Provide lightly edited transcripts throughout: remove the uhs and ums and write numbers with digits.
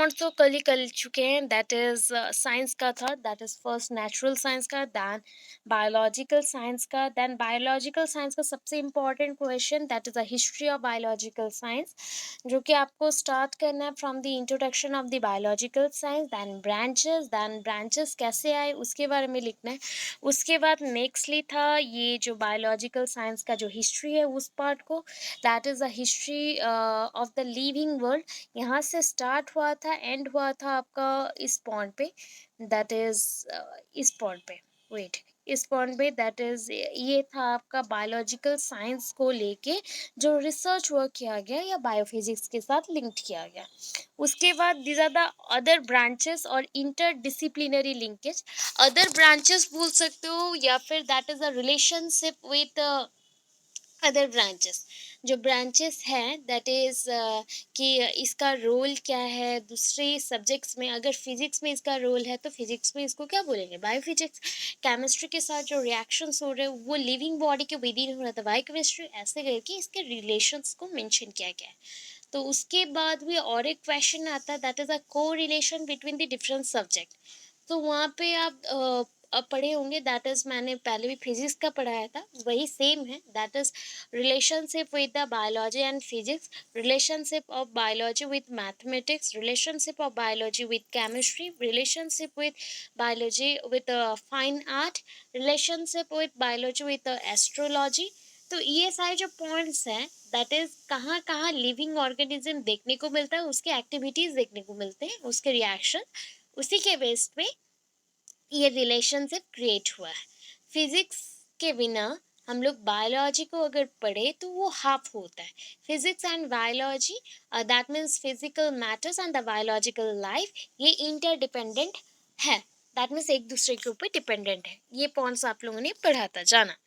Points तो कल ही कर चुके हैं, दैट इज साइंस का था, that is first natural science का, दैन बायोलॉजिकल साइंस का, देन बायोलॉजिकल साइंस का सबसे important question that is the history of biological science, जो कि आपको स्टार्ट करना है from the introduction of the biological science, then branches कैसे आए उसके बारे में लिखना है। उसके बाद नेक्स्टली था ये जो बायोलॉजिकल साइंस का जो हिस्ट्री है उस पार्ट को, that is the history of the living world. यहाँ से स्टार्ट हुआ था, एंड हुआ था आपका इस पॉइंट पे, दैट इज इस पॉइंट पे, वेट, इस पॉइंट पे, दैट इज ये था आपका बायोलॉजिकल साइंस को लेके जो रिसर्च वर्क किया गया या बायोफिजिक्स के साथ लिंक्ड किया गया। उसके बाद these are the other branches और interdisciplinary linkage. Other branches बोल सकते हो या फिर that is a relationship with other branches. जो ब्रांचेस हैं दैट इज कि इसका रोल क्या है दूसरे सब्जेक्ट्स में। अगर फिजिक्स में इसका रोल है तो फिजिक्स में इसको क्या बोलेंगे, बायोफिजिक्स। केमिस्ट्री के साथ जो रिएक्शंस हो रहे हैं वो लिविंग बॉडी के विद इन हो रहा था, बायोकेमिस्ट्री। ऐसे करके इसके रिलेशंस को मेंशन किया गया है। तो उसके बाद भी और एक क्वेश्चन आता है, दैट इज अ को relation between the different subject. तो वहाँ पे आप पढ़े होंगे, दैट इज मैंने पहले भी फिजिक्स का पढ़ाया था, वही सेम है, that is relationship with the biology and physics, relationship of biology with mathematics, relationship of biology with chemistry, relationship with biology with fine art, relationship with biology with astrology। तो ये सारे जो points हैं that is कहाँ कहाँ living organism देखने को मिलता है, उसके एक्टिविटीज देखने को मिलते हैं, उसके रिएक्शन, उसी के बेस पे ये रिलेशनशिप क्रिएट हुआ है। फिजिक्स के बिना हम लोग बायोलॉजी को अगर पढ़े तो वो हाफ होता है। Physics and biology, that means physical matters and the biological life, ये इंटरडिपेंडेंट है, दैट मीन्स एक दूसरे के ऊपर डिपेंडेंट है। ये पॉइंट्स आप लोगों ने पढ़ा था, जाना।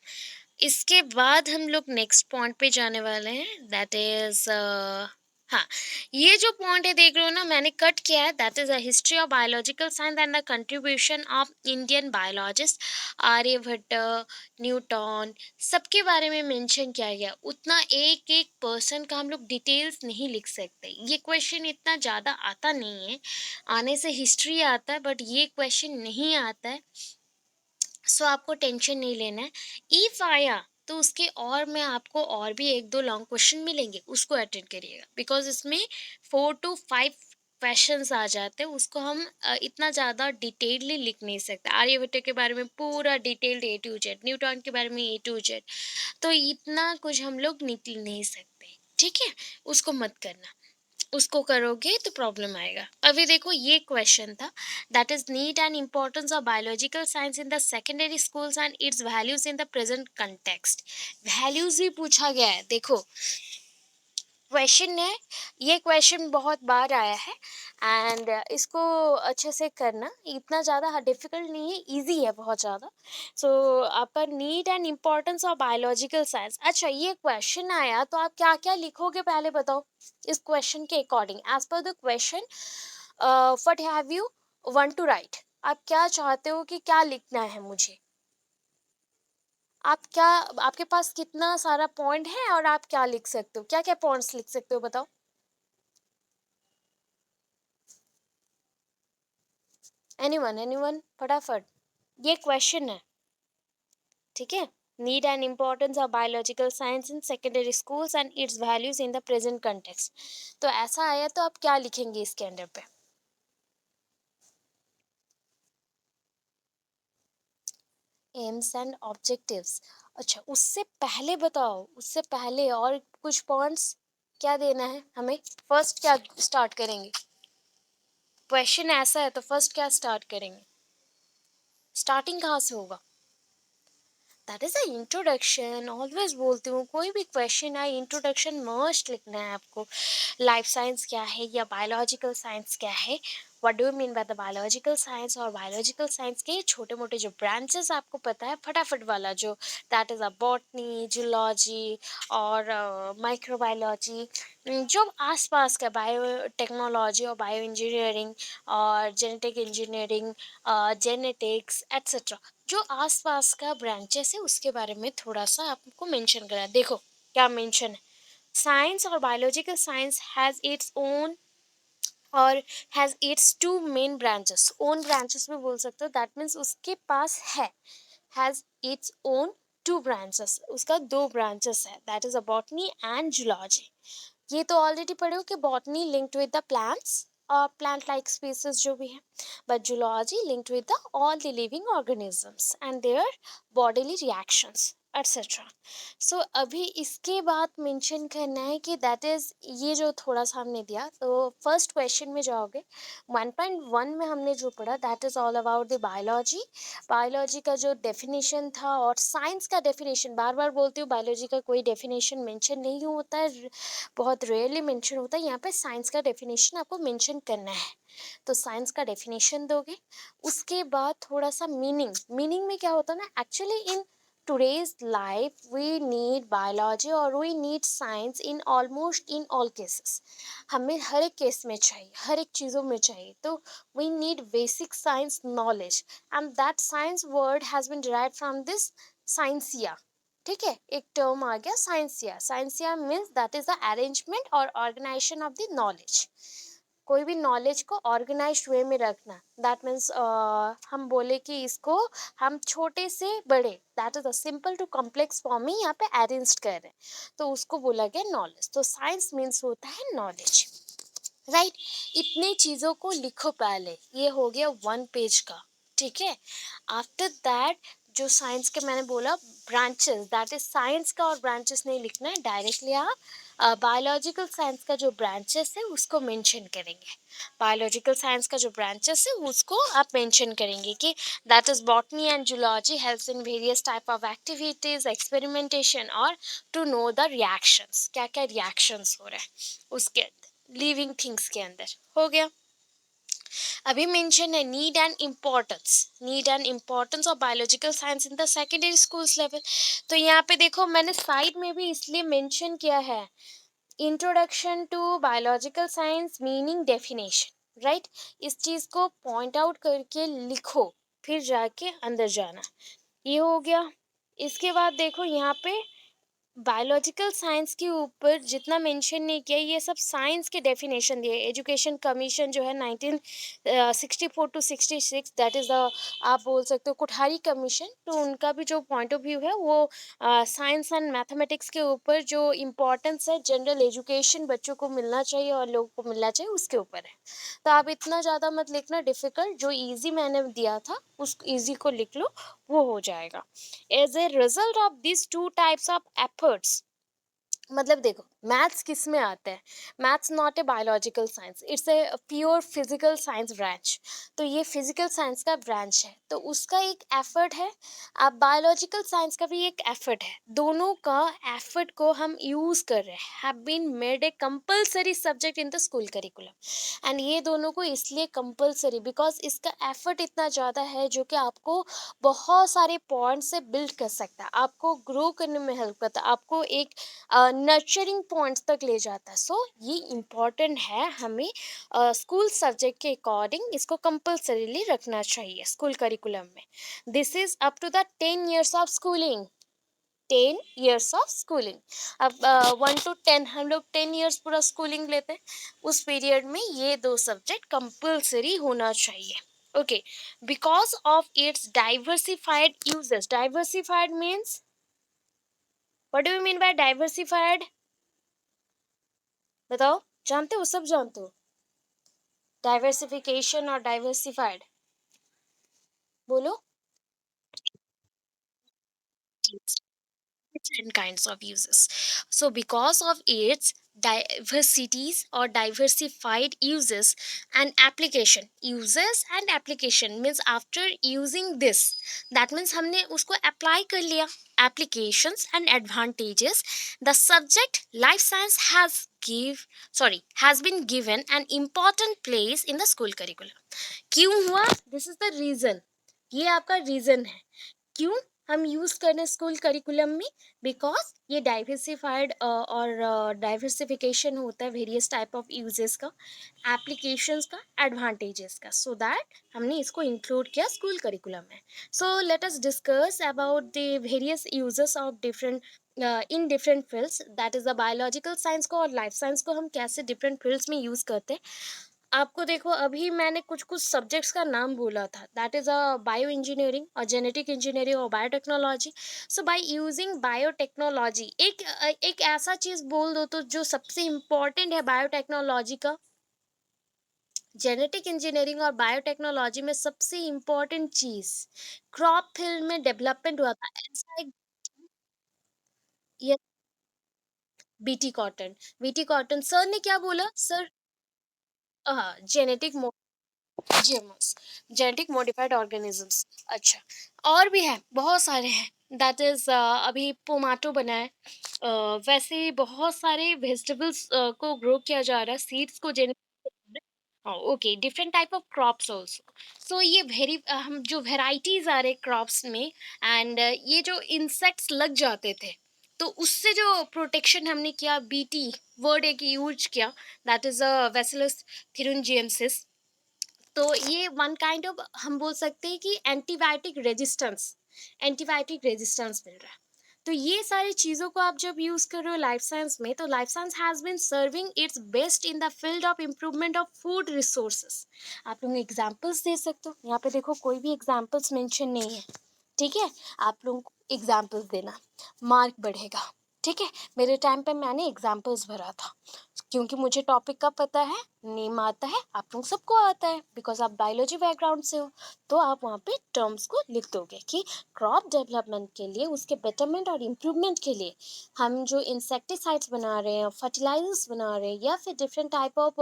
इसके बाद हम लोग नेक्स्ट पॉइंट पे जाने वाले हैं, दैट इज हाँ, ये जो पॉइंट है देख रहे हो ना, मैंने कट किया है, that is a history of biological science and the contribution of Indian biologist. Aryabhatta, Newton, सबके बारे में मेंशन किया गया। उतना एक एक पर्सन का हम लोग डिटेल्स नहीं लिख सकते, ये क्वेश्चन इतना ज़्यादा आता नहीं है। आने से हिस्ट्री आता है बट ये क्वेश्चन नहीं आता है, सो आपको टेंशन नहीं लेना है। इफ आया तो उसके और मैं आपको और भी एक दो लॉन्ग क्वेश्चन मिलेंगे, उसको अटेंड करिएगा, बिकॉज इसमें 4 to 5 क्वेश्चंस आ जाते हैं। उसको हम इतना ज़्यादा डिटेलली लिख नहीं सकते। आर्यभट्ट के बारे में पूरा detailed A to Z, Newton के बारे में A to Z, तो इतना कुछ हम लोग निकल नहीं सकते, ठीक है। उसको मत करना, उसको करोगे तो प्रॉब्लम आएगा। अभी देखो ये क्वेश्चन था, that is need and importance of biological science in the secondary schools and it's values in the present context. Values भी पूछा गया है, देखो क्वेश्चन है, ये क्वेश्चन बहुत बार आया है, एंड इसको अच्छे से करना, इतना ज़्यादा डिफिकल्ट नहीं है, इजी है बहुत ज़्यादा। सो आपका need and importance of biological science. अच्छा, ये क्वेश्चन आया तो आप क्या क्या लिखोगे पहले बताओ इस क्वेश्चन के according, as per the question what have you want to write. आप क्या चाहते हो कि क्या लिखना है मुझे, आप क्या, आपके पास कितना सारा पॉइंट है और आप क्या लिख सकते हो, क्या क्या पॉइंट्स लिख सकते हो बताओ। एनीवन फटाफट, ये क्वेश्चन है, ठीक है। Need and importance of biological science in secondary schools and it's values in the present context. तो ऐसा आया तो आप क्या लिखेंगे इसके अंदर पे। AIIMS and objectives. अच्छा, उससे पहले बताओ, उससे पहले और कुछ पॉइंट्स क्या देना है हमें। फर्स्ट क्या स्टार्ट करेंगे, क्वेश्चन ऐसा है तो फर्स्ट क्या स्टार्ट करेंगे, स्टार्टिंग कहाँ से होगा। That is a introduction, always बोलती हूँ कोई भी क्वेश्चन आए इंट्रोडक्शन मस्ट लिखना है आपको। लाइफ साइंस क्या है या बायोलॉजिकल साइंस क्या है, what do you mean by the biological science, और बायोलॉजिकल साइंस के छोटे मोटे जो ब्रांचेस आपको पता है फटाफट वाला जो, that is a botany, zoology और माइक्रोबायोलॉजी, जो आसपास का बायो टेक्नोलॉजी और बायो इंजीनियरिंग और जेनेटिक इंजीनियरिंग, जेनेटिक्स एट्सेट्रा, जो आसपास का ब्रांचेस है उसके बारे में थोड़ा सा आपको मेंशन करना है। देखो क्या मेंशन है, साइंस और biological science has its own और has its two main branches, own branches भी बोल सकते हो, दैट मीन्स उसके पास has its own two branches, उसका दो ब्रांचेस है, that is a botany and zoology. ये तो ऑलरेडी पढ़े हो कि botany linked with the plants और प्लांट लाइक स्पीसीज जो भी है, but zoology linked with the all the living organisms and their bodily reactions etcetera. So अभी इसके बाद मेंशन करना है कि दैट इज, ये जो थोड़ा सा हमने दिया, तो फर्स्ट क्वेश्चन में जाओगे 1.1 में हमने जो पढ़ा that is all about the biology. Biology का जो डेफिनेशन था और साइंस का डेफिनेशन, बार बार बोलती हूँ बायोलॉजी का कोई डेफिनेशन मेंशन नहीं होता है, बहुत रेयरली मेंशन होता है, यहाँ पे साइंस का डेफिनेशन आपको मेंशन करना है, तो साइंस का डेफिनेशन दोगे। उसके बाद थोड़ा सा मीनिंग, मीनिंग में क्या होता है ना, actually in today's life we need biology or we need science in almost in all cases, हमें हर एक केस में चाहिए, हर एक चीज़ों में चाहिए, तो we need basic science knowledge and that science word has been derived from this scientia। ठीक है, एक टर्म आ गया scientia, scientia means that is the arrangement और ऑर्गेनाइजेशन ऑफ द नॉलेज, कोई भी नॉलेज को ऑर्गेनाइज्ड वे में रखना, दैट मीन्स हम बोले कि इसको हम छोटे से बड़े, that is a simple to complex form में यहाँ पे अरेंज कर रहे हैं, तो उसको बोला गया नॉलेज, तो साइंस मीन्स होता है नॉलेज, राइट। इतनी चीज़ों को लिखो पहले, ये हो गया 1 पेज का, ठीक है। आफ्टर दैट जो साइंस के मैंने बोला ब्रांचेस, दैट इज साइंस का और ब्रांचेस नहीं लिखना है, डायरेक्टली आप बायोलॉजिकल साइंस का जो ब्रांचेस है उसको मेंशन करेंगे, बायोलॉजिकल साइंस का जो ब्रांचेस है उसको आप मेंशन करेंगे कि that is botany and zoology helps in various type of activities experimentation और टू नो द रिएक्शंस, क्या क्या रिएक्शंस हो रहे हैं उसके लिविंग थिंग्स के अंदर, हो गया। अभी मेंशन है need and importance, need and importance of biological science in the secondary schools level, तो यहाँ पे देखो मैंने साइड में भी इसलिए मेंशन किया है introduction to biological science meaning definition, right. इस चीज को पॉइंट आउट करके लिखो, फिर जाके अंदर जाना, ये हो गया। इसके बाद देखो यहाँ पे बायोलॉजिकल साइंस के ऊपर जितना मेंशन नहीं किया, ये सब साइंस के डेफिनेशन दिए, एजुकेशन कमीशन जो है 1964 टू 66, दैट इज़ द, आप बोल सकते हो कोठारी कमीशन, तो उनका भी जो पॉइंट ऑफ व्यू है वो साइंस एंड मैथमेटिक्स के ऊपर जो इम्पोर्टेंस है जनरल एजुकेशन बच्चों को मिलना चाहिए और लोगों को मिलना चाहिए उसके ऊपर है, तो आप इतना ज़्यादा मत लिखना डिफ़िकल्ट, जो ईजी मैंने दिया था उस ईजी को लिख लो, वो हो जाएगा। As a result of this two types of efforts, मतलब देखो मैथ्स किस में आता है, maths not a biological science, it's a pure physical science branch, तो ये फिजिकल साइंस का ब्रांच है, तो उसका एक एफर्ट है, अब बायोलॉजिकल साइंस का भी एक एफर्ट है, दोनों का एफर्ट को हम यूज कर रहे हैं, have been made a compulsory subject in the school curriculum, and ये दोनों को इसलिए कंपलसरी बिकॉज इसका एफर्ट इतना ज़्यादा है जो कि आपको बहुत सारे पॉइंट से बिल्ड कर सकता है, आपको ग्रो करने में हेल्प करता है, आपको एक नर्चरिंग पॉइंट्स तक ले जाता है, सो ये इम्पॉर्टेंट है, हमें स्कूल सब्जेक्ट के अकॉर्डिंग इसको कंपल्सरीली रखना चाहिए स्कूल करिकुलम में। This is up to the 10 years of schooling, 10 years of schooling, अब 1 to 10 हम लोग 10 years पूरा स्कूलिंग लेते हैं, उस पीरियड में ये दो सब्जेक्ट कंपल्सरी होना चाहिए, okay. Because of its diversified uses, diversified means what do you mean by diversified, बताओ, जानते हो, सब जानते हो डाइवर्सिफिकेशन और डाइवर्सिफाइड, बोलो। Different kinds of uses. So, because of its diversities or diversified uses and application means after using this, that means हमने उसको apply कर लिया, applications and advantages, the subject life science has been given an important place in the school curriculum। क्यों हुआ, this is the reason, ये आपका reason है क्यों हम यूज कर रहे हैं स्कूल करिकुलम में, बिकॉज ये डाइवर्सिफाइड और डाइवर्सिफिकेशन होता है वेरियस टाइप ऑफ यूजेस का, एप्लीकेशंस का, एडवांटेजेस का, सो दैट हमने इसको इंक्लूड किया स्कूल करिकुलम में। So let us discuss about the various uses of different in different fields, that is the biological science को और लाइफ साइंस को हम कैसे डिफरेंट फील्ड्स में यूज करते हैं। आपको देखो अभी मैंने कुछ-कुछ सब्जेक्ट्स का नाम बोला था, दैट इज़ बायो इंजीनियरिंग और जेनेटिक इंजीनियरिंग और biotechnology. So by using biotechnology एक ऐसा चीज़ बोल दो तो जो सबसे इम्पोर्टेंट है बायोटेक्नोलॉजी का, जेनेटिक इंजीनियरिंग और बायोटेक्नोलॉजी में सबसे इम्पोर्टेंट चीज़ क्रॉप फील्ड में डेवलपमेंट हुआ था। ऐसा एक ये BT cotton, BT cotton sir ने क्या बोला? Sir genetic GMOs, genetic modified organisms. अच्छा, और भी है, बहुत सारे हैं। दैट इज़ अभी पोमाटो बना है। वैसे ही बहुत सारे वेजिटेबल्स को ग्रो किया जा रहा है, सीड्स को जेनेटिक हाँ, okay, different type of crops also. So ये हम जो वेराइटीज़ आ रहे क्रॉप्स में एंड ये जो इंसेक्ट्स लग जाते थे, तो उससे जो प्रोटेक्शन हमने किया बीटी वर्ड एक यूज़ किया, दैट इज़ बैसिलस thuringiensis। तो ये वन काइंड ऑफ हम बोल सकते हैं कि एंटीबायोटिक रेजिस्टेंस मिल रहा है। तो ये सारी चीज़ों को आप जब यूज़ कर रहे हो लाइफ साइंस में, तो life science has been serving its best in the field of improvement of food resources. आप लोग एग्जांपल्स दे सकते हो, यहाँ पे देखो कोई भी एग्जांपल्स मेंशन नहीं है, ठीक है? आप लोगों को एग्जांपल्स देना, मार्क बढ़ेगा, ठीक है? मेरे टाइम पे मैंने एग्जांपल्स भरा था, क्योंकि मुझे टॉपिक का पता है, नेम आता है, आप लोग सबको आता है बिकॉज आप बायोलॉजी बैकग्राउंड से हो। तो आप वहाँ पे टर्म्स को लिख दोगे कि क्रॉप डेवलपमेंट के लिए, उसके बेटरमेंट और इम्प्रूवमेंट के लिए हम जो इंसेक्टिसाइड्स बना रहे हैं, फर्टिलाइजर्स बना रहे हैं, या फिर डिफरेंट टाइप ऑफ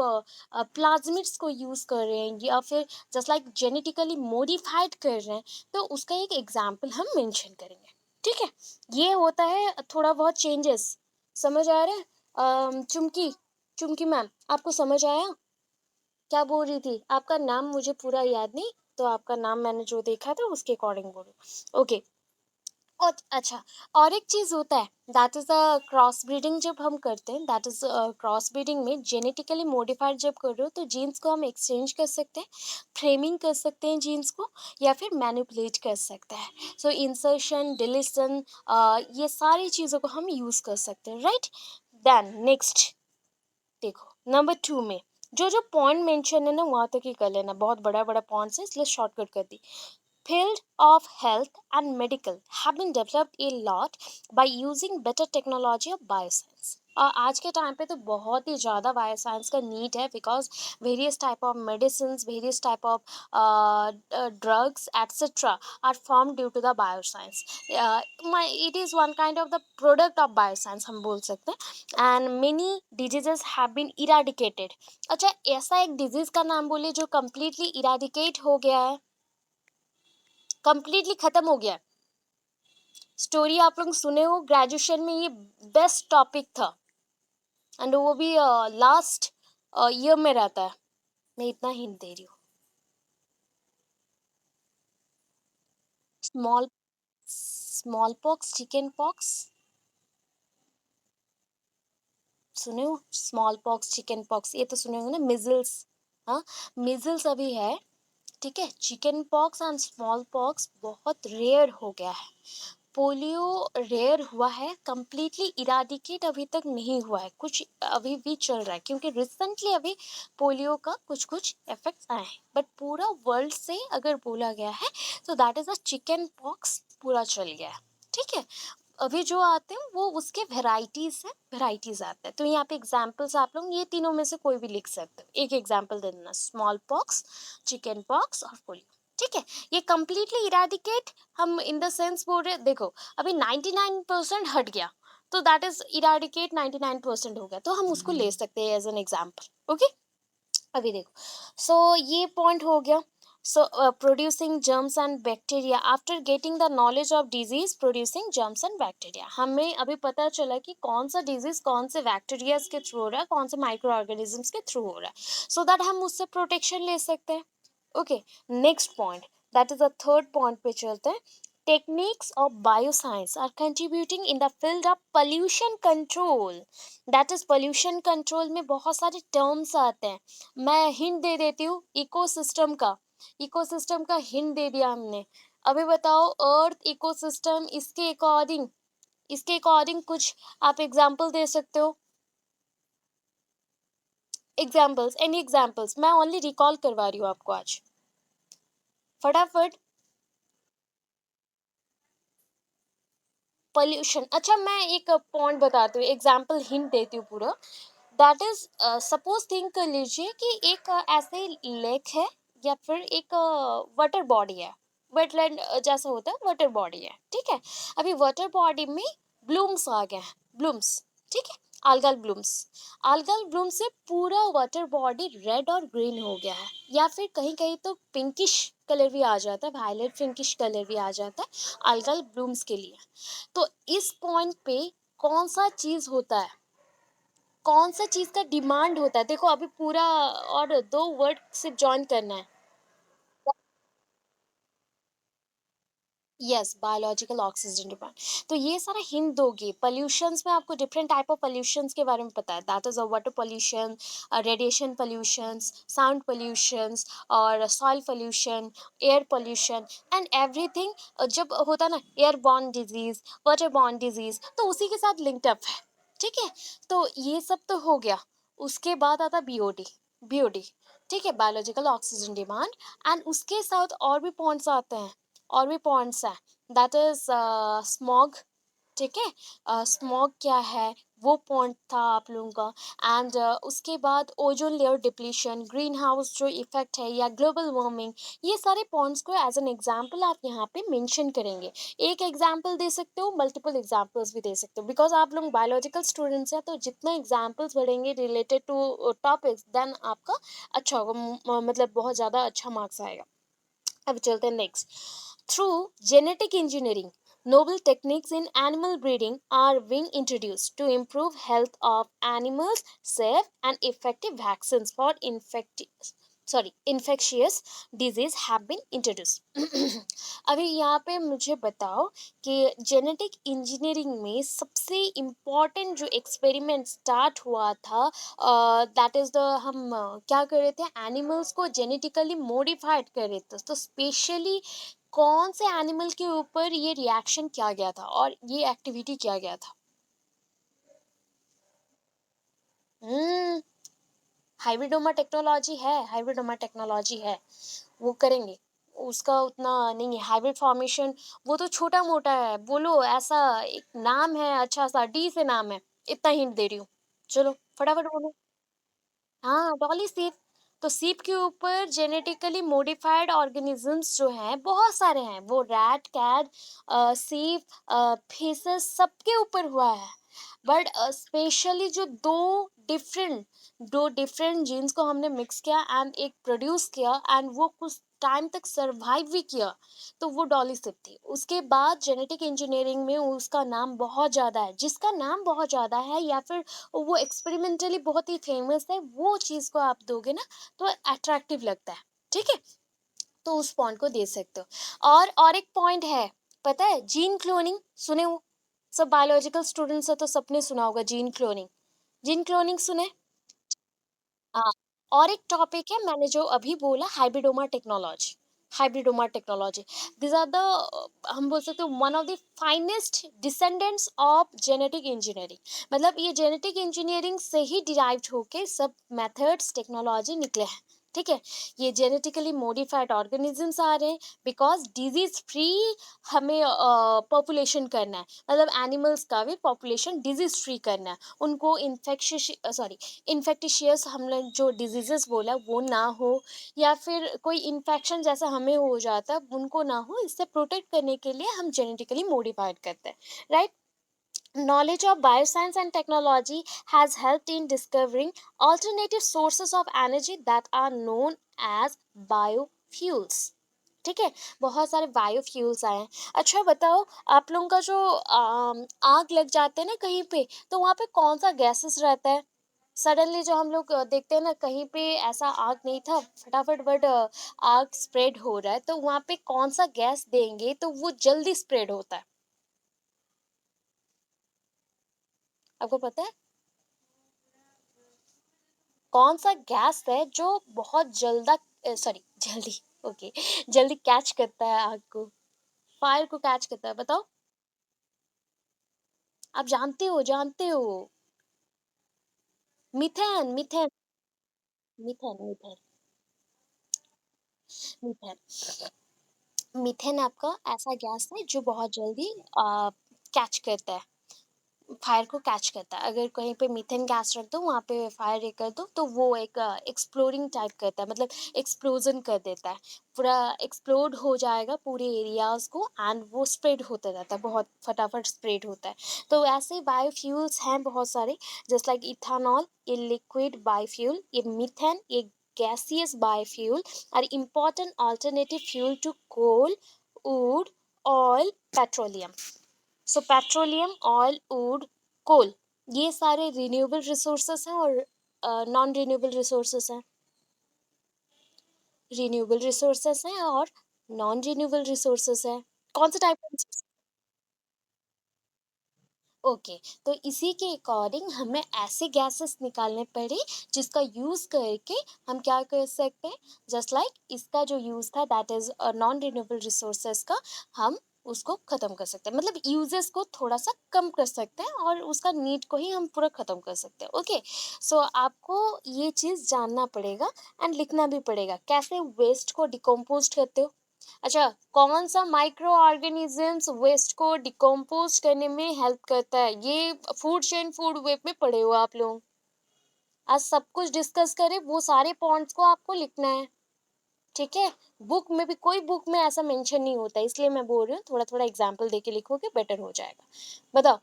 प्लाज्मिड्स को यूज़ कर रहे हैं, या फिर जस्ट लाइक जेनेटिकली मॉडिफाइड कर रहे हैं, तो उसका एक एग्जाम्पल हम मेंशन करेंगे, ठीक है? ये होता है थोड़ा बहुत चेंजेस, समझ आ रहा है? चुमकी, चुमकी मैम, आपको समझ आया? क्या बोल रही थी? आपका नाम मुझे पूरा याद नहीं, तो आपका नाम मैंने जो देखा था उसके अकॉर्डिंग बोलो। ओके। और अच्छा, और एक चीज़ होता है, दैट इज़ क्रॉस ब्रीडिंग जब हम करते हैं, दैट इज़ क्रॉस ब्रीडिंग में जेनेटिकली मॉडिफाइड जब कर रहे हो तो जीन्स को हम एक्सचेंज कर सकते हैं, फ्रेमिंग कर सकते हैं जीन्स को, या फिर मैनिपुलेट कर सकते हैं। सो इंसर्शन, डिलीशन, ये सारी चीज़ों को हम यूज़ कर सकते हैं, राइट? देन नेक्स्ट देखो, नंबर 2 में जो पॉइंट मेंशन है ना वहाँ तक ही कर लेना, बहुत बड़ा-बड़ा पॉइंट्स है इसलिए शॉर्टकट कर दी। Field of health and medical have been developed a lot by using better technology of bioscience। और आज के टाइम पे तो बहुत ही ज़्यादा बायोसाइंस का नीड है, because various type of medicine, various type of drugs etcetera are form due to the bioscience. It is one kind of the product of bioscience हम बोल सकते हैं, and many diseases have been eradicated. अच्छा, ऐसा एक disease का नाम बोलिए जो कम्प्लीटली इराडिकेट हो गया है, कंप्लीटली खत्म हो गया। स्टोरी आप लोग सुने हो, ग्रेजुएशन में ये बेस्ट टॉपिक था, एंड वो भी लास्ट ईयर में रहता है। मैं इतना हिंट दे रही हूँ। Small small pox, chicken pox सुने हो? स्मॉल पॉक्स, चिकन पॉक्स ये तो सुने हो ना, मिजल्स। हाँ, मिजल्स अभी है, ठीक है? Chicken pox and small pox बहुत रेयर हो गया है। पोलियो रेयर हुआ है, कंप्लीटली इराडिकेट अभी तक नहीं हुआ है, कुछ अभी भी चल रहा है, क्योंकि रिसेंटली अभी पोलियो का कुछ कुछ इफेक्ट्स आए हैं, बट पूरा वर्ल्ड से अगर बोला गया है तो that is a chicken pox पूरा चल गया है, ठीक है? अभी जो आते हैं वो उसके वेराइटीज है, वेराइटीज आते हैं। तो यहाँ पे एग्जाम्पल्स आप लोग ये तीनों में से कोई भी लिख सकते हो, एक एग्जाम्पल दे देना, स्मॉल पॉक्स, चिकन पॉक्स और पोलियो, ठीक है? ये कंप्लीटली इराडिकेट हम इन द सेंस बोल रहे, देखो अभी 99% हट गया, तो दैट इज इराडिकेट 99% हो गया, तो हम उसको ले सकते हैं एज एन एग्जाम्पल, ओके? अभी देखो, सो ये पॉइंट हो गया। So producing germs and bacteria after getting the knowledge of disease producing germs and bacteria, हमें अभी पता चला कि कौन सा डिजीज कौन से बैक्टीरिया के थ्रू हो रहा है, कौन से माइक्रो ऑर्गेनिजम्स के थ्रू हो रहा है, सो दैट हम उससे प्रोटेक्शन ले सकते हैं, okay? Next point, that is the third point पे चलते हैं। Techniques of bioscience are contributing in the field of pollution control. That is pollution control में बहुत सारे टर्म्स आते हैं, मैं हिंट दे देती हूँ, इकोसिस्टम का, इकोसिस्टम का हिंट दे दिया हमने। अभी बताओ, अर्थ इकोसिस्टम, इसके अकॉर्डिंग कुछ आप एग्जांपल दे सकते हो? एग्जाम्पल्स, एनी एग्जाम्पल्स, मैं ओनली रिकॉल करवा रही हूँ आपको आज, फटाफट। पोल्यूशन, अच्छा मैं एक पॉइंट बताती हूँ, एग्जाम्पल हिंट देती हूँ पूरा। दैट इज, सपोज थिंक कर लीजिए कि एक ऐसे लेक है या फिर एक वाटर बॉडी है, वेटलैंड जैसा होता है, वाटर बॉडी है, ठीक है। अभी वाटर बॉडी में ब्लूम्स आ गए हैं, ब्लूम्स, ठीक है, algal ब्लूम्स। algal ब्लूम से पूरा वाटर बॉडी रेड और ग्रीन हो गया है, या फिर कहीं कहीं तो पिंकिश कलर भी आ जाता है, वायलेट पिंकिश कलर भी आ जाता है algal ब्लूम्स के लिए। तो इस पॉइंट पे कौन सा चीज होता है, कौन सा चीज का डिमांड होता है, देखो अभी पूरा और दो वर्ड से जॉइन करना है। Yes, biological oxygen demand. तो ये सारा हिंट दोगे, पॉल्यूशंस में आपको डिफरेंट टाइप ऑफ पॉल्यूशंस के बारे में पता है, that is a water pollution, radiation pollutions, sound pollutions, और soil pollution, air pollution and everything. जब होता है ना airborne disease, waterborne disease, तो उसी के साथ लिंक्ड अप है, ठीक है। तो ये सब तो हो गया, उसके बाद आता बीओडी, बीओडी, ठीक है, बायोलॉजिकल ऑक्सीजन डिमांड। एंड उसके साथ और भी पॉइंट्स आते हैं, और भी पॉइंट्स हैं, दैट इज स्मॉग, ठीक है, स्मॉग क्या है, वो पॉइंट था आप लोगों का। एंड उसके बाद ozone layer depletion, green house जो इफेक्ट है, या ग्लोबल वार्मिंग, ये सारे पॉइंट्स को एज एन एग्जाम्पल आप यहाँ पे मेंशन करेंगे। एक एग्जाम्पल दे सकते हो, मल्टीपल एग्जाम्पल्स भी दे सकते हो, बिकॉज आप लोग बायोलॉजिकल स्टूडेंट्स हैं, तो जितना एग्जाम्पल्स बढ़ेंगे रिलेटेड टू टॉपिक्स, देन आपका अच्छा होगा, मतलब बहुत ज़्यादा अच्छा मार्क्स आएगा। अब चलते हैं next. Through genetic engineering, novel techniques in animal breeding are being introduced to improve health of animals, safe and effective vaccines for infectious disease have been introduced। अभी यहाँ पे मुझे बताओ कि जेनेटिक इंजीनियरिंग में सबसे इम्पोर्टेंट जो एक्सपेरिमेंट स्टार्ट हुआ था, दैट इज द, हम क्या कर रहे थे, एनिमल्स को जेनेटिकली मॉडिफाइड कर रहे थे, तो स्पेशली कौन से एनिमल के ऊपर ये रिएक्शन किया गया था और ये एक्टिविटी किया गया था। हम्म, हाइब्रिडोमा टेक्नोलॉजी है, हाइब्रिडोमा टेक्नोलॉजी है, वो करेंगे। उसका उतना नहीं है हाइब्रिड फॉर्मेशन, वो तो छोटा मोटा है, बोलो ऐसा एक नाम है, अच्छा सा डी से नाम है, इतना हिंट दे रही हूँ, चलो फटाफट बोलो। हाँ, डॉली सीप। तो सीप के ऊपर जेनेटिकली मॉडिफाइड ऑर्गेनिजम्स जो हैं बहुत सारे हैं, वो रैट, कैट, सीप, फीसस सबके ऊपर हुआ है। बट स्पेशली जो दो डिफरेंट जीन्स को हमने मिक्स किया एंड एक प्रोड्यूस किया, एंड वो कुछ टाइम तक सरवाइव भी किया, तो वो डॉली सिप थी। उसके बाद जेनेटिक इंजीनियरिंग में उसका नाम बहुत ज़्यादा है, जिसका नाम बहुत ज़्यादा है या फिर वो एक्सपेरिमेंटली बहुत ही फेमस है, वो चीज़ को आप दोगे ना तो अट्रैक्टिव लगता है, ठीक है। तो उस पॉइंट को दे सकते हो। और एक पॉइंट है, पता है, जीन क्लोनिंग सुने हो, सब बायोलॉजिकल स्टूडेंट्स है तो सबने सुना होगा जीन क्लोनिंग, जीन क्लोनिंग सुने। हाँ, और एक टॉपिक है मैंने जो अभी बोला, hybridoma technology, hybridoma technology, this are the, हम बोल सकते हैं one of the finest descendants of genetic engineering. मतलब ये जेनेटिक इंजीनियरिंग से ही डिराइव्ड होके सब मेथड्स टेक्नोलॉजी निकले हैं, ठीक है। ये जेनेटिकली मॉडिफाइड ऑर्गेनिजम्स आ रहे हैं बिकॉज डिजीज फ्री हमें पॉपुलेशन करना है, मतलब एनिमल्स का भी पॉपुलेशन डिजीज फ्री करना है, उनको इन्फेक्शियस, सॉरी, इन्फेक्टिशियस हमने जो डिजीजेस बोला वो ना हो, या फिर कोई इन्फेक्शन जैसा हमें हो जाता है उनको ना हो, इससे प्रोटेक्ट करने के लिए हम जेनेटिकली मॉडिफाइड करते हैं, right. Knowledge of bioscience and technology has helped in discovering alternative sources of energy that are known as biofuels, ठीक है। बहुत सारे बायोफ्यूल्स आए हैं। अच्छा बताओ, आप लोगों का जो आग लग जाते हैं ना कहीं पे, तो वहां पे कौन सा गैसेस रहता है, सडनली जो हम लोग देखते हैं ना कहीं पे ऐसा आग नहीं था, फटाफट बट आग स्प्रेड हो रहा है, तो वहां पे कौन सा गैस देंगे तो वो जल्दी स्प्रेड होता है, आपको पता है कौन सा गैस है जो बहुत सॉरी जल्दी, ओके, जल्दी कैच करता है आग को, फायर को कैच करता है, बताओ। आप जानते हो, जानते हो, methane, methane. Methane methane methane methane आपका ऐसा गैस है जो बहुत जल्दी कैच करता है, फायर को कैच करता है। अगर कहीं पे मीथेन गैस रख दो, वहाँ पे फायर ये कर दो, तो वो एक एक्सप्लोरिंग टाइप करता है, मतलब एक्सप्लोजन कर देता है। पूरा एक्सप्लोड हो जाएगा पूरे एरियाज को, एंड वो स्प्रेड होता रहता है, बहुत फटाफट स्प्रेड होता है। तो ऐसे बायोफ्यूल्स हैं बहुत सारे, जस्ट लाइक इथानॉल, ये लिक्विड बायोफ्यूल, ये मीथेन, ये gaseous biofuel are important alternative fuel to coal, wood, oil, petroleum. So petroleum, oil, wood, coal, ये सारे रिन्यूएबल रिसोर्सेस हैं और नॉन रिन्यूएबल रिसोर्सेस हैं। रिन्यूएबल रिसोर्सेस हैं और नॉन रिन्यूएबल रिसोर्सेस हैं। कौन सा टाइप का? ओके, तो इसी के अकॉर्डिंग हमें ऐसे गैसेस निकालने पड़े जिसका यूज करके हम क्या कर सकते हैं, जस्ट लाइक इसका जो यूज था that is non renewable resources का, हम उसको खत्म कर सकते हैं, मतलब यूजेस को थोड़ा सा कम कर सकते हैं और उसका नीड को ही हम पूरा खत्म कर सकते हैं। ओके, सो आपको ये चीज जानना पड़ेगा एंड लिखना भी पड़ेगा, कैसे वेस्ट को डिकम्पोज करते हो। अच्छा, कौन सा माइक्रो ऑर्गेनिजम्स वेस्ट को डिकम्पोज करने में हेल्प करता है, ये फूड चेन फूड वेब में पढ़े हो आप लोग। आज सब कुछ डिस्कस करें, वो सारे पॉइंट्स को आपको लिखना है, ठीक है। बुक में भी, कोई बुक में ऐसा मेंशन नहीं होता, इसलिए मैं बोल रही हूँ थोड़ा थोड़ा एग्जाम्पल देके लिखोगे बेटर हो जाएगा। बताओ,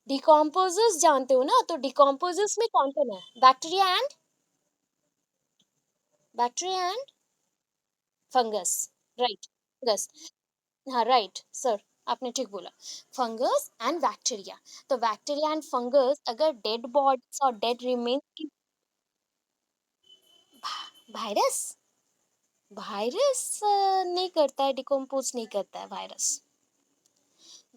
डिकम्पोजर्स जानते हो ना, तो डिकम्पोजर्स में कौन कौन है? Bacteria and fungus, right, fungus, हाँ राइट सर, आपने ठीक बोला, फंगस एंड बैक्टीरिया। तो बैक्टीरिया एंड फंगस अगर डेड बॉडीज और डेड रिमेन्स की, वायरस, वायरस नहीं करता है, डिकम्पोज नहीं करता है वायरस,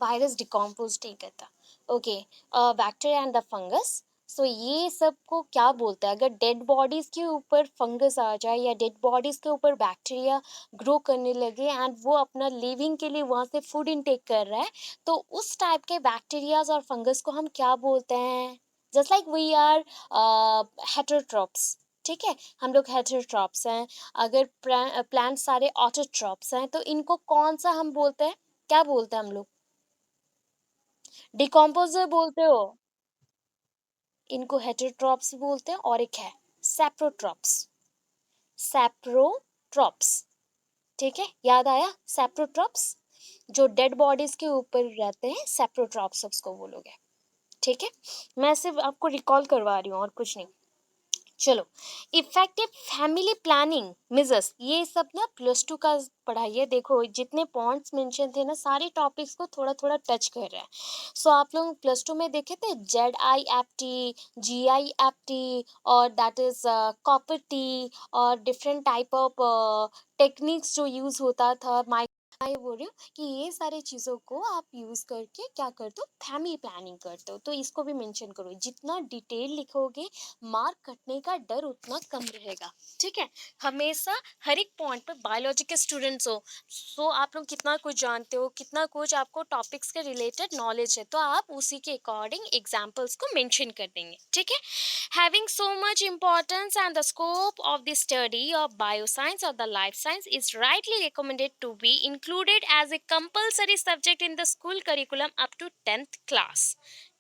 वायरस डिकम्पोज नहीं करता। Okay, bacteria and the fungus, so ये सब को क्या बोलते हैं, अगर डेड बॉडीज के ऊपर फंगस आ जाए या डेड बॉडीज के ऊपर बैक्टीरिया ग्रो करने लगे एंड वो अपना लिविंग के लिए वहां से फूड इनटेक कर रहा है, तो उस टाइप के बैक्टीरियाज और फंगस को हम क्या बोलते हैं, just like we are heterotrophs, ठीक है, हम लोग हेटरोट्रॉप्स हैं। अगर प्लांट सारे ऑटोट्रॉप्स हैं, तो इनको कौन सा हम बोलते हैं, क्या बोलते हैं हम लोग? डिकम्पोजर बोलते हो, इनको हेटेरोट्रॉप्स बोलते हैं, और एक है सैप्रोट्रॉप्स, सैप्रोट्रॉप्स, ठीक है, याद आया, सैप्रोट्रॉप्स, जो डेड बॉडीज के ऊपर रहते हैं, सैप्रोट्रॉप्स उसको बोलोगे, ठीक है। मैं सिर्फ आपको रिकॉल करवा रही हूँ और कुछ नहीं। चलो, इफेक्टिव फैमिली प्लानिंग मिजस, ये सब ना +2 का पढ़ाई है। देखो जितने पॉइंट्स मेंशन थे ना, सारे टॉपिक्स को थोड़ा थोड़ा टच कर रहा है। सो आप लोग +2 में देखे थे ZIFT, GIFT, और दैट इज कॉपर टी, और डिफरेंट टाइप ऑफ टेक्निक्स जो यूज होता था। मैं ये बोल रही हूँ कि ये सारी चीज़ों को आप यूज़ करके क्या करते हो, फैमिली प्लानिंग करते हो, तो इसको भी मेंशन करो। जितना डिटेल लिखोगे, मार्क कटने का डर उतना कम रहेगा, ठीक है। हमेशा हर एक पॉइंट पे बायोलॉजी के स्टूडेंट्स हो, सो आप लोग कितना कुछ जानते हो, कितना कुछ आपको टॉपिक्स के रिलेटेड नॉलेज है, तो आप उसी के अकॉर्डिंग एग्जाम्पल्स को मेंशन कर देंगे, ठीक है। Having so much importance and the scope of the study of bioscience or the life science is rightly recommended to be included as a compulsory subject in the school curriculum up to 10th class,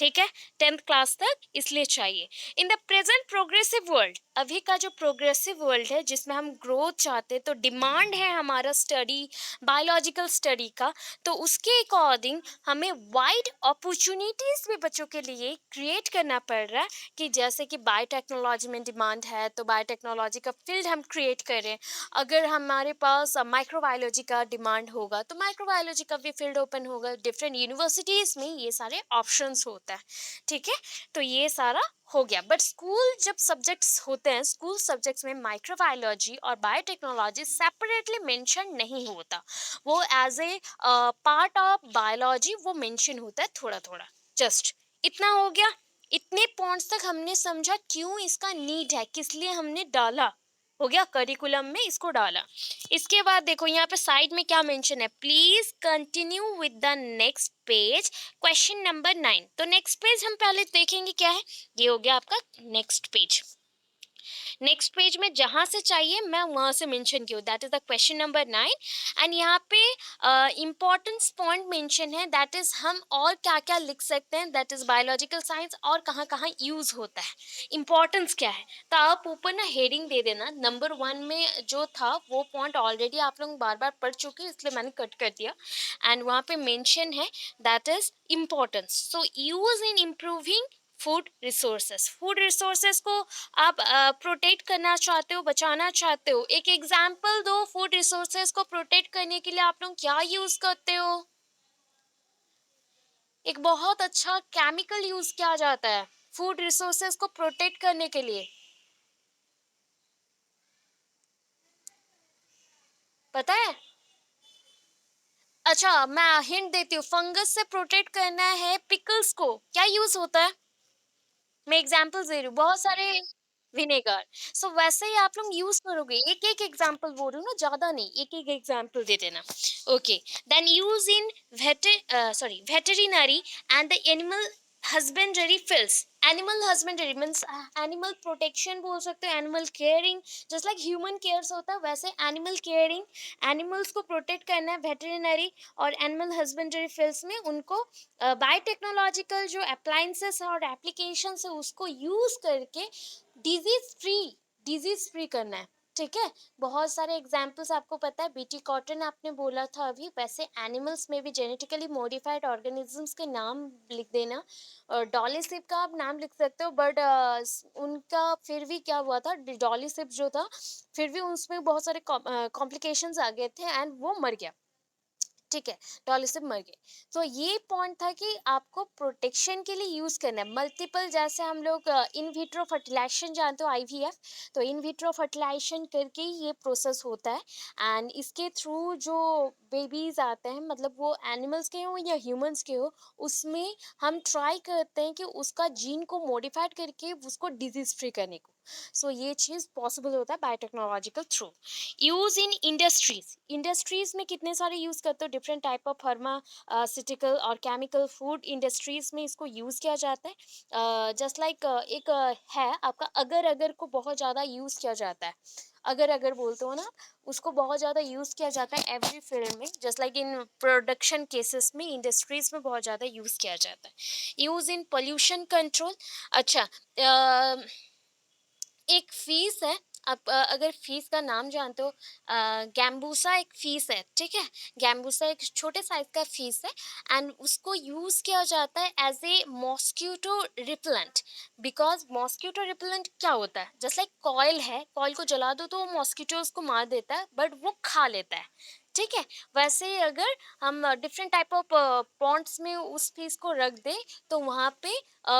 ठीक है, 10th class तक इसलिए चाहिए। In the present progressive world, अभी का जो progressive world है जिसमें हम ग्रोथ चाहते हैं, तो डिमांड है हमारा स्टडी, बायोलॉजिकल स्टडी का, तो उसके अकॉर्डिंग हमें वाइड अपॉर्चुनिटीज भी बच्चों के लिए क्रिएट करना पड़ रहा है, कि जैसे कि बायोटेक्नोलॉजी में डिमांड है, तो बायोटेक्नोलॉजी का फील्ड हम क्रिएट करें। अगर हमारे पास माइक्रोबायोलॉजी का डिमांड होगा, तो माइक्रोबायोलॉजी का भी फील्ड ओपन होगा। डिफरेंट यूनिवर्सिटीज़ में ये सारे ऑप्शंस होता है, ठीक है। तो ये सारा हो गया, बट स्कूल जब सब्जेक्ट्स होते हैं, स्कूल सब्जेक्ट्स में माइक्रोबायोलॉजी और बायोटेक्नोलॉजी सेपरेटली मेंशन नहीं होता, वो as a part of biology वो मेंशन होता है थोड़ा थोड़ा। जस्ट इतना हो गया। इतने पॉइंट्स तक हमने समझा क्यों इसका नीड है, किस लिए हमने डाला, हो गया, करिकुलम में इसको डाला। इसके बाद देखो यहाँ पे साइड में क्या मेंशन है, please continue with the next page, question number 9। तो नेक्स्ट पेज हम पहले देखेंगे क्या है, ये हो गया आपका नेक्स्ट पेज। नेक्स्ट पेज में जहाँ से चाहिए मैं वहाँ से मेंशन की हूँ, that is the question number 9। And यहाँ पे इम्पोर्टेंस पॉइंट मेंशन है, दैट इज हम और क्या क्या लिख सकते हैं, दैट इज बायोलॉजिकल साइंस और कहाँ कहाँ यूज होता है, इम्पोर्टेंस क्या है। तो आप ऊपर ना हेडिंग दे देना, नंबर 1 में जो था वो पॉइंट ऑलरेडी आप लोग बार बार पढ़ चुके हैं, इसलिए मैंने कट कर दिया। एंड वहाँ पे मेंशन है that is importance, so use in improving food resources. Food resources को आप प्रोटेक्ट करना चाहते हो, बचाना चाहते हो, एक एग्जाम्पल दो, फूड रिसोर्सेस को प्रोटेक्ट करने के लिए आप लोग क्या यूज करते हो। एक बहुत अच्छा केमिकल यूज किया जाता है फूड रिसोर्सेस को प्रोटेक्ट करने के लिए, पता है। अच्छा मैं हिंट देती हूँ, फंगस से प्रोटेक्ट करना है पिकल्स को, क्या यूज होता है, मैं एग्जांपल्स दे रही हूँ बहुत सारे। विनेगर। सो वैसे ही आप लोग यूज करोगे, एक एक एग्जांपल बोल रही हूँ ना, ज्यादा नहीं, एक एक एग्जांपल दे देना। Okay, then use in veterinary and the animal husbandry fields. Animal husbandry means animal protection बोल सकते हो, animal caring, just like human cares होता है वैसे एनिमल केयरिंग, एनिमल्स को प्रोटेक्ट करना है वेटरिनरी और एनिमल हस्बेंडरी फील्ड्स में, उनको बायोटेक्नोलॉजिकल जो अप्लायंसेस और एप्लीकेशन है उसको यूज करके डिजीज फ्री करना है, ठीक है। बहुत सारे एग्जाम्पल्स आपको पता है, बीटी कॉटन आपने बोला था अभी, वैसे एनिमल्स में भी जेनेटिकली मॉडिफाइड ऑर्गेनिजम्स के नाम लिख देना, और डॉली सिप का आप नाम लिख सकते हो, बट उनका फिर भी क्या हुआ था, डॉली सिप जो था फिर भी उसमें बहुत सारे कॉम्प्लिकेशंस आ गए थे एंड वो मर गया, ठीक है, डॉली से मर गए। तो ये पॉइंट था कि आपको प्रोटेक्शन के लिए यूज करना है मल्टीपल, जैसे हम लोग इन विट्रो फर्टिलाइजेशन जानते हो, आईवीएफ, तो इन विट्रो फर्टिलाइजेशन करके ही ये प्रोसेस होता है। एंड इसके थ्रू जो बेबीज आते हैं, मतलब वो एनिमल्स के हो या ह्यूमंस के हो, उसमें हम ट्राई करते हैं कि उसका जीन को मॉडिफाइड करके उसको डिजीज फ्री करने को। सो ये चीज़ पॉसिबल होता है biotechnological through. Use in industries, industries में कितने सारे यूज करते हो, डिफरेंट टाइप ऑफ फार्मासिटिकल और केमिकल फूड इंडस्ट्रीज में इसको यूज किया जाता है। जस्ट लाइक एक है आपका अगर अगर को बहुत ज्यादा यूज किया जाता है, अगर अगर बोलते हो ना, उसको बहुत ज्यादा यूज किया जाता है एवरी फील्ड में, just like in production cases में इंडस्ट्रीज में बहुत ज्यादा यूज किया जाता है। Use in pollution control. अच्छा, एक फीस है, आप अगर फीस का नाम जानते हो, गैम्बूसा एक फीस है, ठीक है। गैम्बूसा एक छोटे साइज का फीस है एंड उसको यूज किया जाता है as a mosquito repellent. Because mosquito repellent क्या होता है, जस्ट लाइक कॉयल है, कॉयल को जला दो तो वो मॉस्किटोज को मार देता है, बट वो खा लेता है, ठीक है। वैसे ही अगर हम डिफरेंट टाइप ऑफ पॉन्ड्स में उस फीस को रख दें, तो वहाँ पे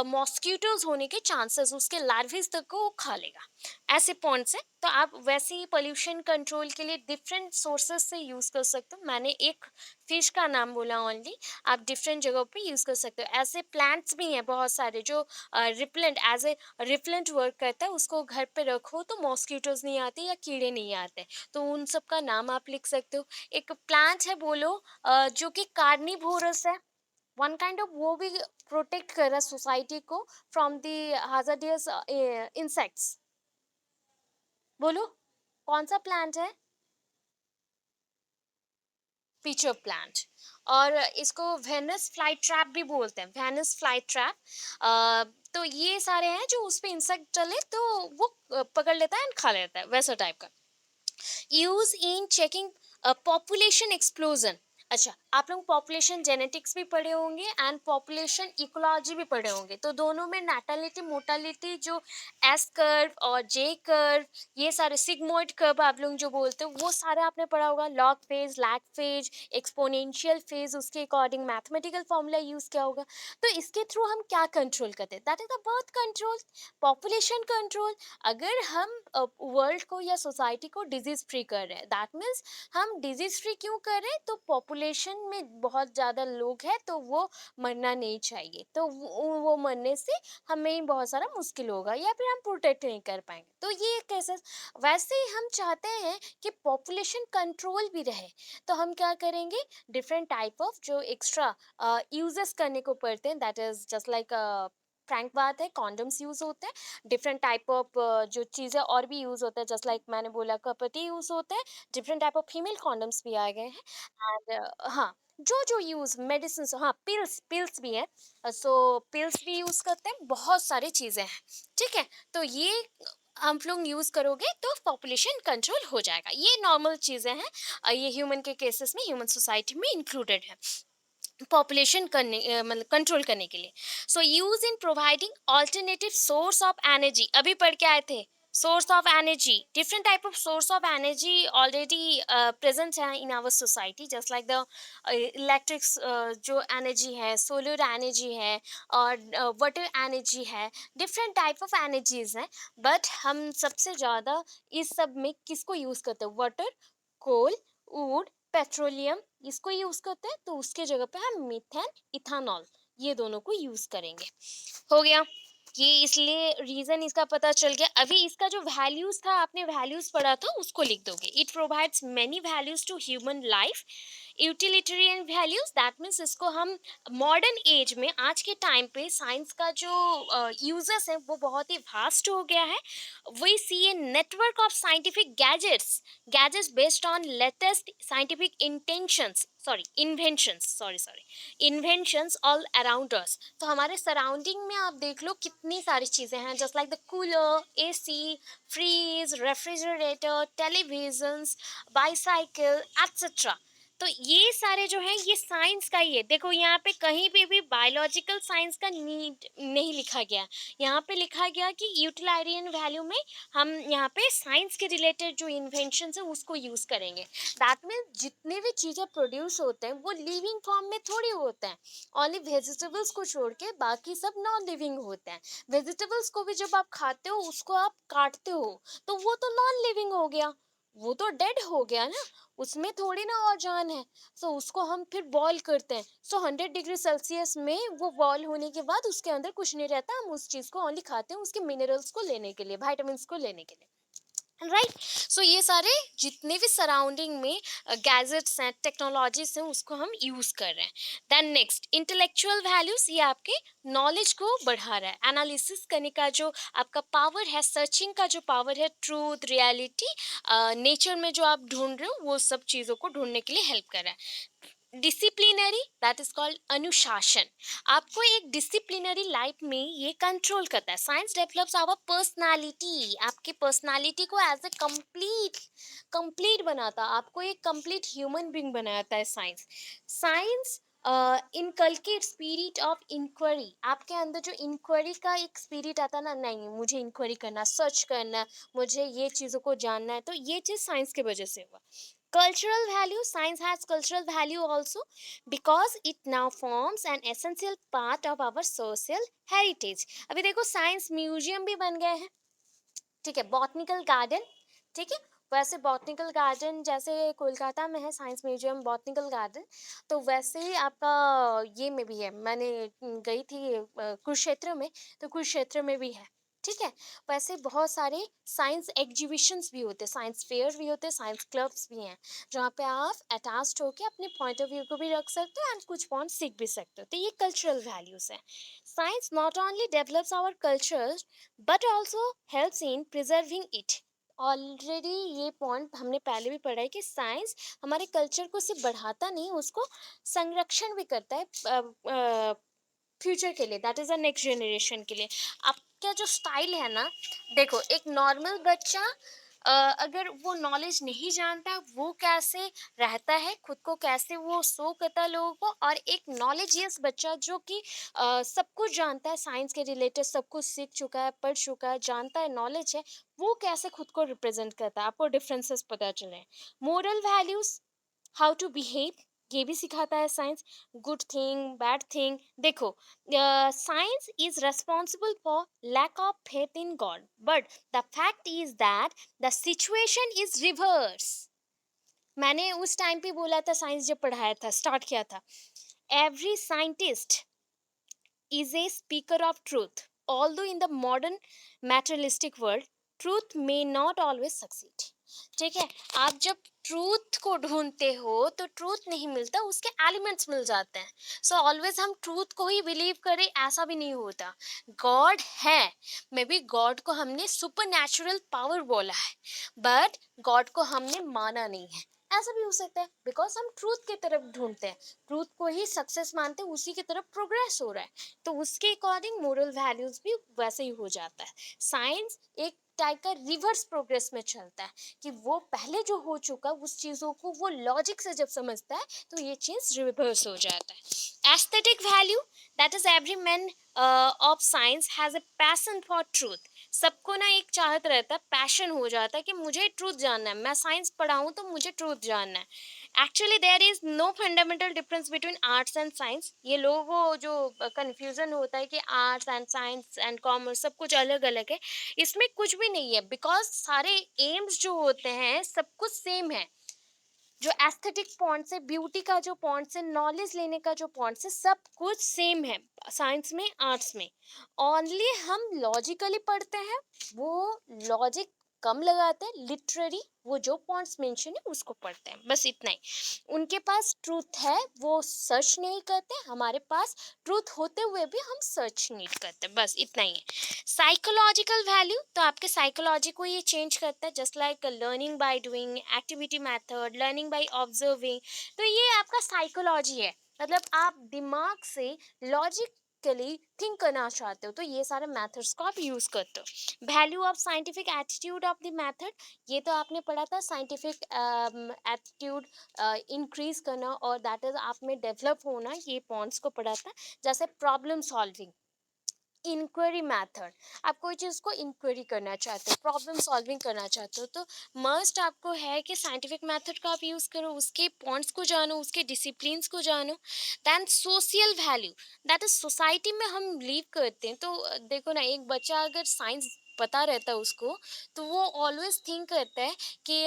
मॉस्किटोज होने के चांसेस, उसके लार्विस तक को वो खा लेगा, ऐसे पॉइंट्स हैं। तो आप वैसे ही पोल्यूशन कंट्रोल के लिए डिफरेंट सोर्सेज से यूज़ कर सकते हो, मैंने एक फिश का नाम बोला ओनली, आप डिफरेंट जगहों पे यूज़ कर सकते हो। ऐसे प्लांट्स भी हैं बहुत सारे जो repellent as a repellent work करता है, उसको घर पे रखो तो मॉस्किटोज नहीं आते या कीड़े नहीं आते, तो उन सब का नाम आप लिख सकते हो। एक प्लांट है बोलो जो कि कार्निवोरस है, वन काइंड ऑफ, वो भी प्रोटेक्ट कर रहा है सोसाइटी को फ्रॉम द हाजार्डियस इंसेक्ट्स, बोलो कौन सा प्लांट है, पीचर प्लांट। और इसको वेनस फ्लाई ट्रैप भी बोलते हैं, वेनस फ्लाई ट्रैप। तो ये सारे हैं जो उस पे इंसेक्ट चले तो वो पकड़ लेता है एंड खा लेता है, वैसा टाइप का। Use in checking population explosion. अच्छा, आप लोग पॉपुलेशन जेनेटिक्स भी पढ़े होंगे एंड पॉपुलेशन इकोलॉजी भी पढ़े होंगे, तो दोनों में नैटालिटी मोटालिटी जो एस कर्व और जे कर्व, ये सारे सिग्मोइड कर्व आप लोग जो बोलते हो वो सारे आपने पढ़ा होगा, log phase, lag phase, exponential phase, उसके अकॉर्डिंग मैथमेटिकल फॉर्मूला यूज किया होगा। तो इसके थ्रू हम क्या कंट्रोल करते हैं, that is the birth control, population control. अगर हम वर्ल्ड को या सोसाइटी को डिजीज फ्री कर रहे हैं, दैट मीन्स हम डिजीज फ्री क्यों कर रहे हैं, तो पॉपुलेशन में बहुत ज़्यादा लोग हैं तो वो मरना नहीं चाहिए, तो वो मरने से हमें बहुत सारा मुश्किल होगा या फिर हम प्रोटेक्ट नहीं कर पाएंगे, तो ये कैसे। वैसे ही हम चाहते हैं कि पॉपुलेशन कंट्रोल भी रहे, तो हम क्या करेंगे, डिफरेंट टाइप ऑफ जो एक्स्ट्रा यूजेस करने को पड़ते हैं, that is just like Frank बात है, कॉन्डम्स यूज होते हैं, डिफरेंट टाइप ऑफ जो चीजें और भी यूज होता है, जस्ट लाइक मैंने बोला कपटी यूज होता है, different type of female condoms भी आ गए हैं। एंड हाँ, जो जो यूज मेडिसिन, हाँ पिल्स पिल्स भी है, सो पिल्स भी यूज करते हैं, बहुत सारी चीजें हैं। ठीक है, तो ये हम लोग यूज करोगे तो पॉपुलेशन कंट्रोल हो जाएगा, ये नॉर्मल चीजें हैं। ये ह्यूमन के केसेस में, ह्यूमन सोसाइटी में इंक्लूडेड है पॉपुलेशन करने मतलब कंट्रोल करने के लिए। So use in providing alternative source of energy, अभी पढ़ के आए थे, source of energy, different type of source of energy already present है in our society, just like the electric जो एनर्जी है, सोलर एनर्जी है, और वाटर एनर्जी है, डिफरेंट टाइप ऑफ एनर्जीज हैं। बट हम सबसे ज़्यादा इस सब में किसको यूज़ करते हैं? वाटर, कोल, वुड, पेट्रोलियम, इसको यूज करते हैं, तो उसके जगह पे हम मीथेन, इथानॉल, ये दोनों को यूज करेंगे। हो गया, ये इसलिए रीजन इसका पता चल गया। अभी इसका जो वैल्यूज था, आपने वैल्यूज पढ़ा था, उसको लिख दोगे। It provides many values to human life, utilitarian values, that means इसको हम मॉडर्न एज में, आज के टाइम पे साइंस का जो यूजेस है वो बहुत ही वास्ट हो गया है। We see a network of scientific gadgets based on latest scientific intentions, sorry inventions, sorry inventions all around us. तो हमारे सराउंडिंग में आप देख लो कितनी सारी चीज़ें हैं, just like the cooler, AC, fridge, refrigerator, televisions, bicycle etcetera. तो ये सारे जो है, ये साइंस का ही है। देखो यहाँ पे कहीं पे भी बायोलॉजिकल साइंस का नीड नहीं लिखा गया, यहाँ पे लिखा गया कि यूटिलारियन वैल्यू में हम यहाँ पे साइंस के रिलेटेड जो इन्वेंशन है उसको यूज करेंगे। दैट मीन जितने भी चीजें प्रोड्यूस होते हैं वो लिविंग फॉर्म में थोड़ी होते हैं, ओनली वेजिटेबल्स को छोड़ के बाकी सब नॉन लिविंग होते हैं। वेजिटेबल्स को भी जब आप खाते हो, उसको आप काटते हो, तो वो तो नॉन लिविंग हो गया, वो तो डेड हो गया ना, उसमें थोड़ी ना और जान है। सो उसको हम फिर बॉईल करते हैं, सो 100 डिग्री सेल्सियस में वो बॉईल होने के बाद उसके अंदर कुछ नहीं रहता, हम उस चीज को ओनली खाते हैं उसके मिनरल्स को लेने के लिए, वाइटामिन को लेने के लिए, राइट। सो ये सारे जितने भी सराउंडिंग में गैजेट्स हैं, टेक्नोलॉजीज हैं, उसको हम यूज कर रहे हैं। देन नेक्स्ट, इंटेलेक्चुअल वैल्यूज, ये आपके नॉलेज को बढ़ा रहा है, एनालिसिस करने का जो आपका पावर है, सर्चिंग का जो पावर है, ट्रूथ, रियलिटी, नेचर में जो आप ढूंढ रहे हो, वो सब चीज़ों को ढूंढने के लिए हेल्प कर रहा है। डिसिप्लिनरी, दैट इज कॉल्ड अनुशासन, आपको एक डिसिप्लिनरी लाइफ में ये कंट्रोल करता है। साइंस डेवलप्स आवर पर्सनालिटी, आपकी पर्सनालिटी को एज ए कंप्लीट बनाता, आपको एक कंप्लीट ह्यूमन बीइंग बनाता है science. Science inculcate spirit of inquiry, आपके अंदर जो इंक्वायरी का एक स्पिरिट आता ना, नहीं मुझे इंक्वायरी करना, सर्च करना, मुझे ये चीज़ों को जानना है, तो ये चीज़ साइंस की वजह से हुआ। Cultural value, science has cultural value also because it now forms an essential part of our social heritage। अभी देखो साइंस म्यूजियम भी बन गए हैं, ठीक है, बॉटनिकल गार्डन, ठीक है, वैसे बॉटनिकल गार्डन जैसे कोलकाता में है साइंस म्यूजियम, बॉटनिकल गार्डन, तो वैसे ही आपका ये में भी है। मैंने गई थी कुरुक्षेत्र में, तो कुरुक्षेत्र में भी है, ठीक है। वैसे बहुत सारे साइंस एग्जीबिशंस भी होते हैं, साइंस फेयर भी होते हैं, साइंस क्लब्स भी हैं, जहाँ पे आप अटैच्ड होके अपने पॉइंट ऑफ व्यू को भी रख सकते हो एंड कुछ पॉइंट सीख भी सकते हो। तो ये कल्चरल वैल्यूज हैं। Science not only develops our culture but also helps in preserving it. Already ये पॉइंट हमने पहले भी पढ़ा है कि साइंस हमारे कल्चर को सिर्फ बढ़ाता नहीं, उसको संरक्षण भी करता है फ्यूचर के लिए, that is a next generation के लिए। आपका जो स्टाइल है ना, देखो एक नॉर्मल बच्चा अगर वो नॉलेज नहीं जानता वो कैसे रहता है, खुद को कैसे वो शो करता है लोगों को, और एक नॉलेजियस बच्चा जो कि सब कुछ जानता है, साइंस के रिलेटेड सब कुछ सीख चुका है, पढ़ चुका है, जानता है, नॉलेज है, वो कैसे खुद को रिप्रेजेंट करता है, आपको डिफरेंसेस पता चले। Moral values, how to behave, ये भी सिखाता है science, good thing, bad thing. देखो science is responsible for lack of faith in God, but the fact is that the situation is reverse. मैंने उस टाइम पे बोला था, साइंस जब पढ़ाया था, स्टार्ट किया था, every scientist is a speaker of truth. Although in the modern materialistic world, truth may not always succeed. ठीक है। आप जब ट्रूथ को ढूंढते हो तो ट्रूथ नहीं मिलता, उसके एलिमेंट्स मिल जाते हैं। सो ऑलवेज हम ट्रूथ को ही बिलीव करें ऐसा भी नहीं होता। गॉड है, मे बी गॉड को हमने सुपर नेचुरल पावर बोला है, बट गॉड को हमने माना नहीं है, ऐसा भी हो सकता है। बिकॉज हम ट्रूथ की तरफ ढूंढते हैं, ट्रूथ को ही सक्सेस मानते हैं, उसी की तरफ प्रोग्रेस हो रहा है, तो उसके अकॉर्डिंग मोरल वैल्यूज भी वैसे ही हो जाता है। साइंस एक टाइप का रिवर्स प्रोग्रेस में चलता है, कि वो पहले जो हो चुका उस चीजों को वो लॉजिक से जब समझता है तो ये चीज रिवर्स हो जाता है। Aesthetic value, that is every man of science has a passion for truth. सबको ना एक चाहत रहता है, पैशन हो जाता है कि मुझे ट्रूथ जानना है, मैं साइंस पढ़ा हूं तो मुझे ट्रूथ जानना है। Actually there is no fundamental difference between arts and science. ये लोगों को जो कंफ्यूजन होता है कि arts and science and commerce सब कुछ अलग अलग है, इसमें कुछ भी नहीं है। बिकॉज सारे एम्स जो होते हैं सब कुछ सेम है। जो एस्थेटिक पॉइंट्स है, ब्यूटी का जो पॉइंट्स है, नॉलेज लेने का जो पॉइंट्स है, सब कुछ सेम है साइंस में आर्ट्स में। ओनली हम लॉजिकली पढ़ते हैं, वो लॉजिक कम लगाते हैं, लिटरेरी वो जो पॉइंट्स मेंशन है उसको पढ़ते हैं, बस इतना ही। उनके पास ट्रूथ है, वो सर्च नहीं करते, हमारे पास ट्रूथ होते हुए भी हम सर्च नहीं करते, बस इतना ही है। साइकोलॉजिकल वैल्यू, तो आपके साइकोलॉजी को ये चेंज करता है, just like learning by doing, activity method, learning by observing. तो ये आपका साइकोलॉजी है, मतलब आप दिमाग से लॉजिकली थिंक करना चाहते हो तो ये सारे मेथड्स को आप यूज करते हो। Value of scientific attitude of the method, ये तो आपने पढ़ा था, साइंटिफिक एटीट्यूड इंक्रीज करना और दैट इज आप में डेवलप होना, ये पॉइंट्स को पढ़ा था। जैसे प्रॉब्लम सॉल्विंग, इंक्वायरी मेथड, आप कोई चीज़ को इंक्वायरी करना चाहते हो, प्रॉब्लम सॉल्विंग करना चाहते हो, तो मस्ट आपको है कि साइंटिफिक मेथड का आप यूज़ करो, उसके पॉइंट्स को जानो, उसके डिसिप्लिन्स को जानो। Then social value, that is society में हम लीव करते हैं, तो देखो ना, एक बच्चा अगर साइंस पता रहता है उसको, तो वो ऑलवेज थिंक करता है कि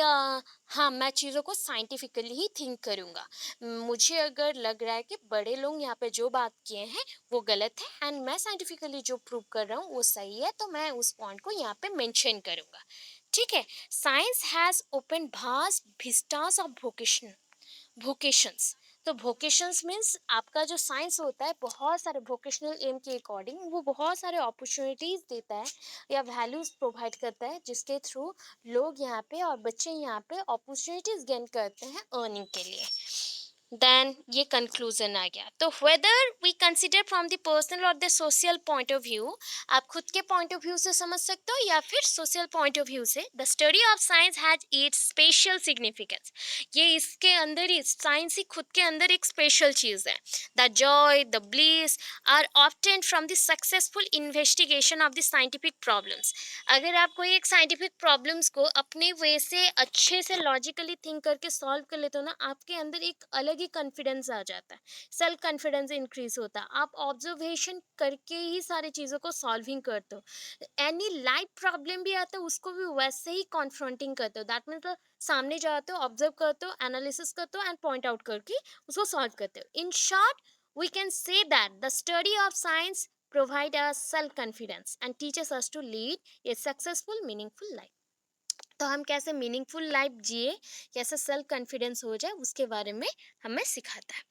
हाँ मैं चीज़ों को साइंटिफिकली ही थिंक करूँगा। मुझे अगर लग रहा है कि बड़े लोग यहाँ पे जो बात किए हैं वो गलत है एंड मैं साइंटिफिकली जो प्रूव कर रहा हूँ वो सही है, तो मैं उस पॉइंट को यहाँ पे मेंशन करूंगा। ठीक है। Science has open vast Vistas of vocations। तो vocations मीन्स आपका जो साइंस होता है बहुत सारे वोकेशनल एम के अकॉर्डिंग वो बहुत सारे अपॉर्चुनिटीज देता है या वैल्यूज प्रोवाइड करता है, जिसके थ्रू लोग यहाँ पे और बच्चे यहाँ पे अपॉर्चुनिटीज गेन करते हैं अर्निंग के लिए। देन ये कंक्लूजन आ गया। तो whether we consider from the personal और the social point of view, आप खुद के पॉइंट ऑफ व्यू से समझ सकते हो या फिर सोशल पॉइंट ऑफ व्यू से, the study of science has its special significance. ये इसके अंदर ही साइंस ही खुद के अंदर एक स्पेशल चीज है। The joy, the bliss are obtained from the successful investigation of the scientific problems. अगर आप कोई एक साइंटिफिक प्रॉब्लम्स को अपने वे से अच्छे से लॉजिकली थिंक करके सॉल्व कर लेते हो ना, आपके अंदर एक अलग ही कॉन्फिडेंस आ जाता है, सेल्फ कॉन्फिडेंस इंक्रीज होता है, आप ऑब्जर्वेशन करके ही सारी चीज़ों को सॉल्विंग करते हो। एनी लाइफ प्रॉब्लम भी आता है उसको भी वैसे ही कॉन्फ्रंटिंग करते हो, दैट मीन्स सामने जाते हो, ऑब्जर्व करते हो, एनालिसिस करते हो एंड पॉइंट आउट करके उसको सॉल्व करते हो। In short we can say that the study of science provide us self confidence and teaches us to lead a successful meaningful life। तो हम कैसे मीनिंगफुल लाइफ जिए, कैसे सेल्फ कॉन्फिडेंस हो जाए, उसके बारे में हमें सिखाता है।